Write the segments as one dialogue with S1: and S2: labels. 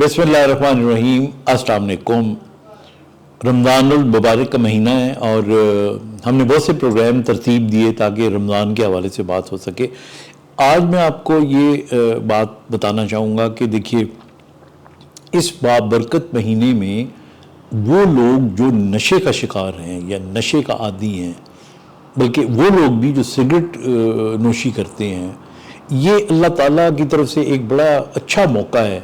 S1: बिस्मिल्लाहिर्रहमानिर्रहीम। अस्सलाम वालेकुम। रमज़ानुल मुबारक का महीना है और हमने बहुत से प्रोग्राम तरतीब दिए ताकि रमज़ान के हवाले से बात हो सके। आज मैं आपको ये बात बताना चाहूँगा कि देखिए, इस बाबरकत महीने में वो लोग जो नशे का शिकार हैं या नशे का आदी हैं, बल्कि वो लोग भी जो सिगरेट नोशी करते हैं, ये अल्लाह ताला की तरफ से एक बड़ा अच्छा मौका है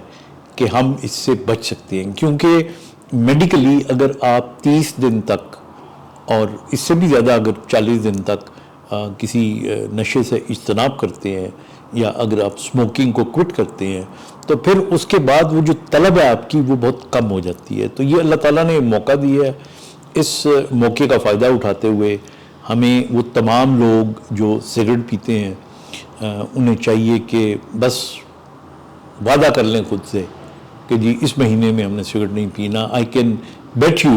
S1: कि हम इससे बच सकते हैं। क्योंकि मेडिकली अगर आप 30 दिन तक और इससे भी ज़्यादा अगर 40 दिन तक किसी नशे से इज्तनाब करते हैं या अगर आप स्मोकिंग को क्विट करते हैं, तो फिर उसके बाद वो जो तलब है आपकी वो बहुत कम हो जाती है। तो ये अल्लाह ताला ने मौका दिया है। इस मौके का फ़ायदा उठाते हुए हमें वो तमाम लोग जो सिगरेट पीते हैं उन्हें चाहिए कि बस वादा कर लें खुद से कि जी इस महीने में हमने सिगरेट नहीं पीना। आई कैन बेट यू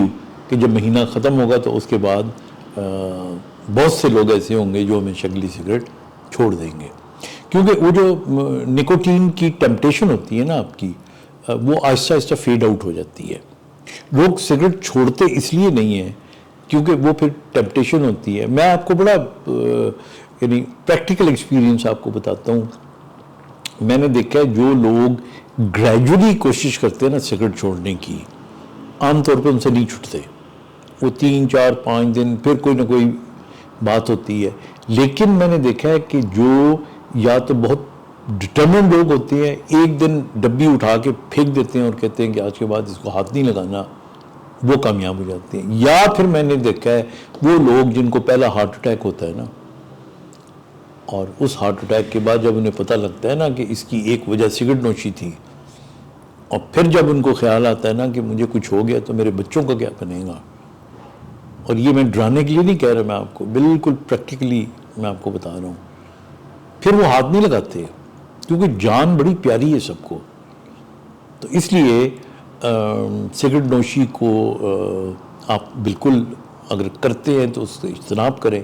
S1: कि जब महीना ख़त्म होगा तो उसके बाद बहुत से लोग ऐसे होंगे जो हमें शक्ली सिगरेट छोड़ देंगे। क्योंकि वो जो निकोटीन की टेम्पटेशन होती है ना आपकी, वो आहिस्ता आहिस्ता फेड आउट हो जाती है। लोग सिगरेट छोड़ते इसलिए नहीं है क्योंकि वो फिर टेम्पटेशन होती है। मैं आपको बड़ा यानी प्रैक्टिकल एक्सपीरियंस आपको बताता हूँ। मैंने देखा है जो लोग ग्रेजुअली कोशिश करते हैं ना सिगरेट छोड़ने की, आमतौर पर उनसे नहीं छूटते। वो 3, 4, 5 दिन फिर कोई ना कोई बात होती है। लेकिन मैंने देखा है कि जो या तो बहुत डिटर्मिन्ड लोग होते हैं, एक दिन डब्बी उठा के फेंक देते हैं और कहते हैं कि आज के बाद इसको हाथ नहीं लगाना, वो कामयाब हो जाते हैं। या फिर मैंने देखा है वो लोग जिनको पहला हार्ट अटैक होता है ना, और उस हार्ट अटैक के बाद जब उन्हें पता लगता है ना कि इसकी एक वजह सिगरेट नोशी थी, और फिर जब उनको ख्याल आता है ना कि मुझे कुछ हो गया तो मेरे बच्चों का क्या बनेगा। और ये मैं डराने के लिए नहीं कह रहा, मैं आपको बिल्कुल प्रैक्टिकली मैं आपको बता रहा हूँ। फिर वो हाथ नहीं लगाते क्योंकि जान बड़ी प्यारी है सबको। तो इसलिए सिगरेट नोशी को आप बिल्कुल अगर करते हैं तो उससे इज्तनाब करें,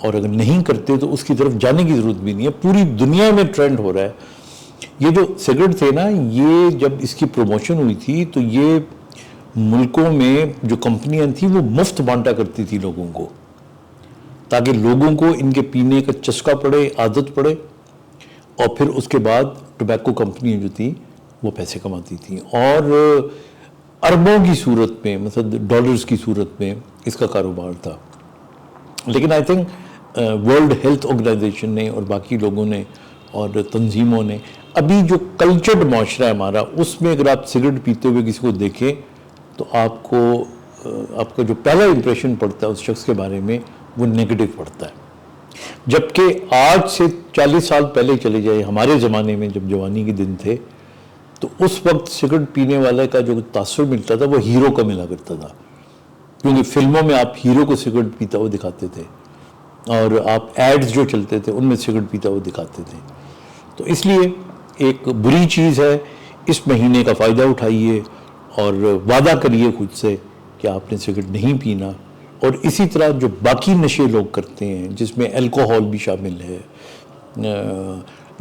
S1: और अगर नहीं करते तो उसकी तरफ जाने की ज़रूरत भी नहीं है। पूरी दुनिया में ट्रेंड हो रहा है। ये जो सिगरेट थे ना, ये जब इसकी प्रमोशन हुई थी तो ये मुल्कों में जो कंपनियां थी वो मुफ्त बांटा करती थी लोगों को, ताकि लोगों को इनके पीने का चस्का पड़े, आदत पड़े, और फिर उसके बाद टोबैको कंपनियां जो थी वो पैसे कमाती थी। और अरबों की सूरत में, मतलब डॉलर्स की सूरत में इसका कारोबार था। लेकिन I think World Health Organization ने और बाकी लोगों ने और तंजीमों ने अभी जो कल्चर्ड माशरा है हमारा, उसमें अगर आप सिगरेट पीते हुए किसी को देखें तो आपका जो पहला इंप्रेशन पड़ता है उस शख्स के बारे में वो नेगेटिव पड़ता है। जबकि आज से 40 साल पहले चले जाए, हमारे ज़माने में जब जवानी के दिन थे, तो उस वक्त सिगरेट पीने वाले का जो तासुर मिलता था वो हीरो का मिला करता था। क्योंकि फिल्मों में आप हीरो को सिगरेट पीता हुआ दिखाते थे, और आप एड्स जो चलते थे उनमें सिगरेट पीता हुआ दिखाते थे। तो इसलिए एक बुरी चीज़ है। इस महीने का फ़ायदा उठाइए और वादा करिए खुद से कि आपने सिगरेट नहीं पीना। और इसी तरह जो बाकी नशे लोग करते हैं, जिसमें अल्कोहल भी शामिल है,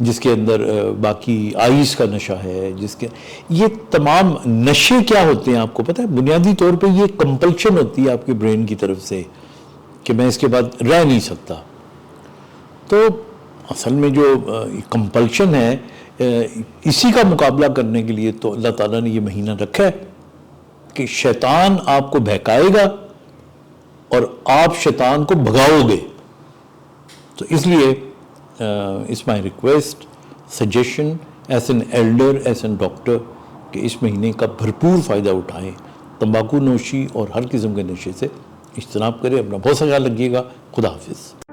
S1: जिसके अंदर बाकी आइस का नशा है, जिसके ये तमाम नशे क्या होते हैं आपको पता है? बुनियादी तौर पे ये कंपल्शन होती है आपके ब्रेन की तरफ से कि मैं इसके बाद रह नहीं सकता। तो असल में जो कंपल्शन है, इसी का मुकाबला करने के लिए तो अल्लाह ताला ने ये महीना रखा है कि शैतान आपको बहकाएगा और आप शैतान को भगाओगे। तो इसलिए it's my request, suggestion as an elder, as an doctor, कि इस महीने का भरपूर फ़ायदा उठाएं। तंबाकू नोशी और हर किस्म के नशे से इज्तनाब करें। अपना बहुत सा ख्याल रखिएगा। खुदा हाफिज़।